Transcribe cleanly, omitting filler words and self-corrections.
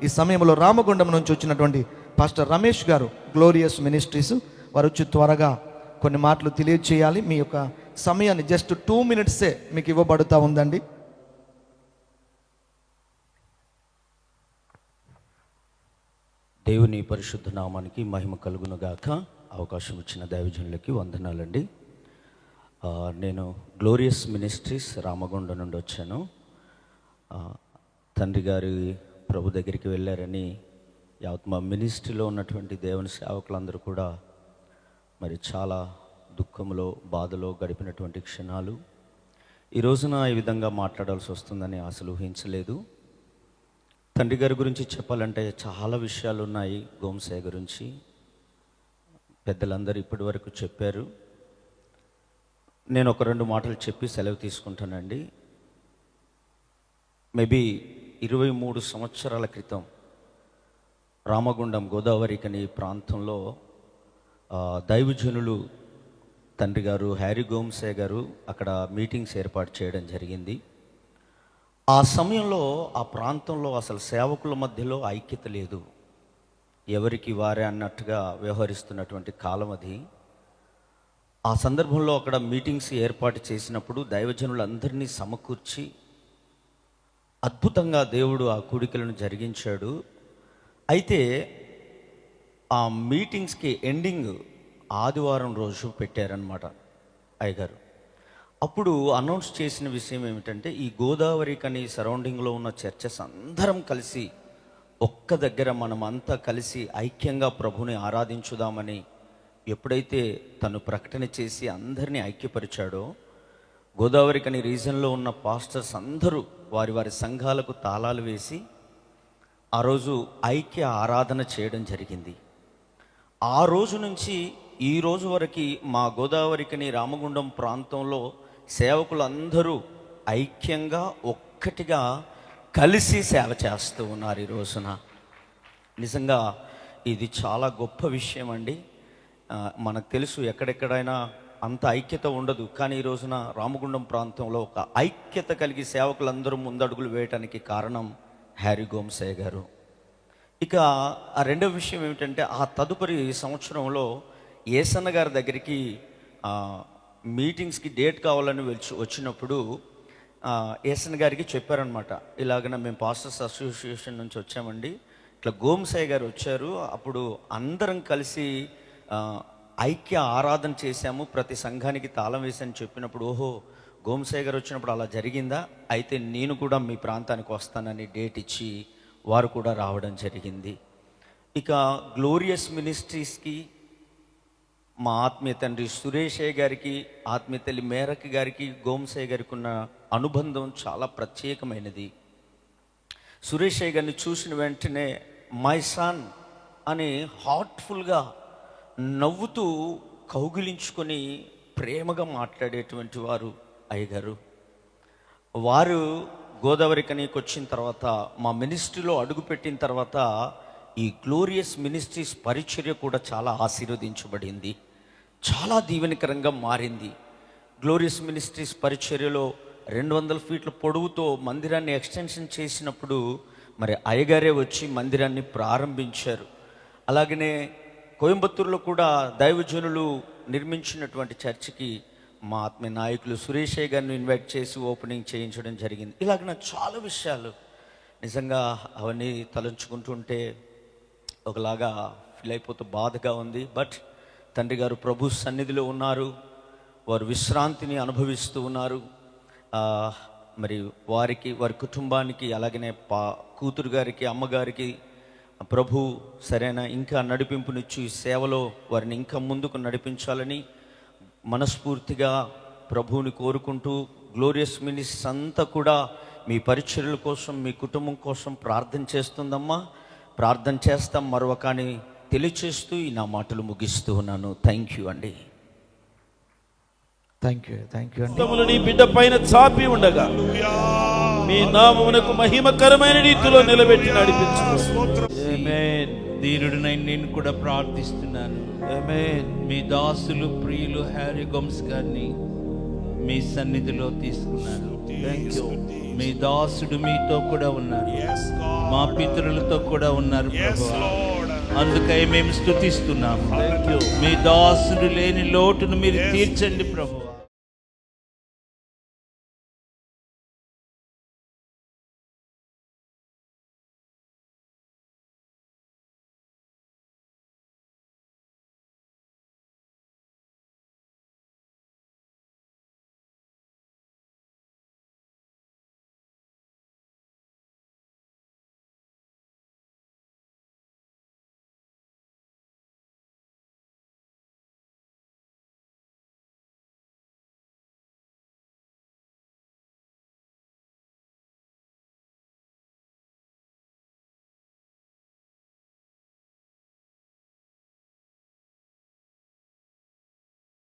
ఈ సమయంలో రామగుండం నుంచి వచ్చినటువంటి పాస్టర్ రమేష్ గారు, గ్లోరియస్ మినిస్ట్రీస్ వారు వచ్చి త్వరగా కొన్ని మాటలు తెలియజేయాలి. మీ యొక్క సమయాన్ని జస్ట్ 2 minutesే మీకు ఇవ్వబడుతూ ఉందండి. దేవుని పరిశుద్ధ నామానికి మహిమ కలుగును గాక. అవకాశం ఇచ్చిన దైవజనులకి వందనాలండి. నేను గ్లోరియస్ మినిస్ట్రీస్ రామగుండం నుండి వచ్చాను. తండ్రి గారి ప్రభు దగ్గరికి వెళ్ళారని యావత్ మా మినిస్ట్రీలో ఉన్నటువంటి దేవుని సేవకులందరూ కూడా మరి చాలా దుఃఖంలో, బాధలో గడిపినటువంటి క్షణాలు. ఈ రోజున ఈ విధంగా మాట్లాడాల్సి వస్తుందని అసలు ఊహించలేదు. తండ్రి గారి గురించి చెప్పాలంటే చాలా విషయాలు ఉన్నాయి. గోమ్సే గురించి పెద్దలందరూ ఇప్పటి వరకు చెప్పారు. నేను ఒక 2 మాటలు చెప్పి సెలవు తీసుకుంటానండి. మేబీ 23 సంవత్సరాల క్రితం రామగుండం గోదావరికని ప్రాంతంలో దైవజనులు తండ్రి గారు హ్యారీ గోమ్సే గారు అక్కడ మీటింగ్స్ ఏర్పాటు చేయడం జరిగింది. ఆ సమయంలో ఆ ప్రాంతంలో అసలు సేవకుల మధ్యలో ఐక్యత లేదు, ఎవరికి వారే అన్నట్టుగా వ్యవహరిస్తున్నటువంటి కాలం అది. ఆ సందర్భంలో అక్కడ మీటింగ్స్ ఏర్పాటు చేసినప్పుడు దైవజనులందరినీ సమకూర్చి అద్భుతంగా దేవుడు ఆ కూడికలను జరిగించాడు. అయితే ఆ మీటింగ్స్కి ఎండింగ్ ఆదివారం రోజు పెట్టారనమాట అయ్యగారు. అప్పుడు అనౌన్స్ చేసిన విషయం ఏమిటంటే, ఈ గోదావరి కని సరౌండింగ్లో ఉన్న చర్చెస్ అందరం కలిసి ఒక్క దగ్గర మనమంతా కలిసి ఐక్యంగా ప్రభుని ఆరాధించుదామని ఎప్పుడైతే తను ప్రకటన చేసి అందరినీ ఐక్యపరిచాడో, గోదావరి కని రీజన్లో ఉన్న పాస్టర్స్ అందరూ వారి వారి సంఘాలకు తాళాలు వేసి ఆ రోజు ఐక్య ఆరాధన చేయడం జరిగింది. ఆ రోజు నుంచి ఈ రోజు వరకు మా గోదావరికని రామగుండం ప్రాంతంలో సేవకులందరూ ఐక్యంగా ఒక్కటిగా కలిసి సేవ చేస్తూ ఉన్నారు. ఈ రోజున నిజంగా ఇది చాలా గొప్ప విషయం అండి. మనకు తెలుసు ఎక్కడెక్కడైనా అంత ఐక్యత ఉండదు, కానీ ఈ రోజున రామగుండం ప్రాంతంలో ఒక ఐక్యత కలిగి సేవకులందరూ ముందడుగులు వేయటానికి కారణం హ్యారీ గోమ్సే గారు. ఇక ఆ రెండవ విషయం ఏమిటంటే, ఆ తదుపరి సంవత్సరంలో ఏసన్న గారి దగ్గరికి మీటింగ్స్కి డేట్ కావాలని వచ్చినప్పుడు ఏసన్న గారికి చెప్పారనమాట, ఇలాగన మేము పాస్టర్స్ అసోసియేషన్ నుంచి వచ్చామండి, ఇట్లా గోమ్సే గారు వచ్చారు, అప్పుడు అందరం కలిసి ఐక్య ఆరాధన చేశాము, ప్రతి సంఘానికి తాళం వేసని చెప్పినప్పుడు, ఓహో గోమ్సే గారు వచ్చినప్పుడు అలా జరిగిందా, అయితే నేను కూడా మీ ప్రాంతానికి వస్తానని డేట్ ఇచ్చి వారు కూడా రావడం జరిగింది. ఇక గ్లోరియస్ మినిస్ట్రీస్కి మా ఆత్మీయ తండ్రి సురేషయ్య గారికి, ఆత్మీయ తల్లి మేరక్ గారికి, గోమ్సే గారికి ఉన్న అనుబంధం చాలా ప్రత్యేకమైనది. సురేషయ్య గారిని చూసిన వెంటనే మై సన్ అని హార్ట్ఫుల్గా నవ్వుతూ కౌగిలించుకొని ప్రేమగా మాట్లాడేటువంటి వారు అయ్యగారు. వారు గోదావరి కనికి వచ్చిన తర్వాత, మా మినిస్ట్రీలో అడుగుపెట్టిన తర్వాత ఈ గ్లోరియస్ మినిస్ట్రీస్ పరిచర్య కూడా చాలా ఆశీర్వదించబడింది, చాలా దీవెనకరంగా మారింది. గ్లోరియస్ మినిస్ట్రీస్ పరిచర్యలో 200 ఫీట్ల పొడవుతో మందిరాన్ని ఎక్స్టెన్షన్ చేసినప్పుడు మరి అయ్యగారే వచ్చి మందిరాన్ని ప్రారంభించారు. అలాగనే కోయంబత్తూరులో కూడా దైవజనులు నిర్మించినటువంటి చర్చికి మా ఆత్మీయ నాయకులు సురేషయ్య గారిని ఇన్వైట్ చేసి ఓపెనింగ్ చేయించడం జరిగింది. ఇలాగ చాలా విషయాలు నిజంగా అవన్నీ తలంచుకుంటుంటే ఒకలాగా ఫీల్ అయిపోతూ బాధగా ఉంది. బట్ తండ్రి గారు ప్రభు సన్నిధిలో ఉన్నారు, వారు విశ్రాంతిని అనుభవిస్తూ ఉన్నారు. మరి వారికి, వారి కుటుంబానికి, అలాగనే కూతురు గారికి, అమ్మగారికి ప్రభు సరైన ఇంకా నడిపింపునిచ్చి సేవలో వారిని ఇంకా ముందుకు నడిపించాలని మనస్ఫూర్తిగా ప్రభువుని కోరుకుంటూ, గ్లోరియస్ మినిస్ట్రీస్ అంతా కూడా మీ పరిచర్యల కోసం, మీ కుటుంబం కోసం ప్రార్థన చేస్తుందమ్మా, ప్రార్థన చేస్తాం మరొకని తెలియచేస్తూ ఈ నా మాటలు ముగిస్తూ ఉన్నాను. థ్యాంక్ యూ అండి. థ్యాంక్ యూ అండి. నీ బిడ్డ పైన చాపి ఉండగా మీ నామమునకు మహిమకరమైన రీతిలో నిలబెట్టి నడిపించు. ఆమేన్. దీనుడినై నేను కూడా ప్రార్థిస్తున్నాను. ఆమేన్. మీ దాసులు ప్రియులు హ్యారీ గోమ్స్ గారిని మీ సన్నిధిలో తీసుకున్నారు. Thank you. మీ దాసుడు మీతో కూడా ఉన్నారు, Yes, God. మా పితరులతో కూడా ఉన్నారు Yes, ప్రభువా. Lord. అందుకై మేము స్తుతిస్తున్నాము. Thank you. మీ దాసుడు లేని లోటును మీరు తీర్చండి ప్రభువా.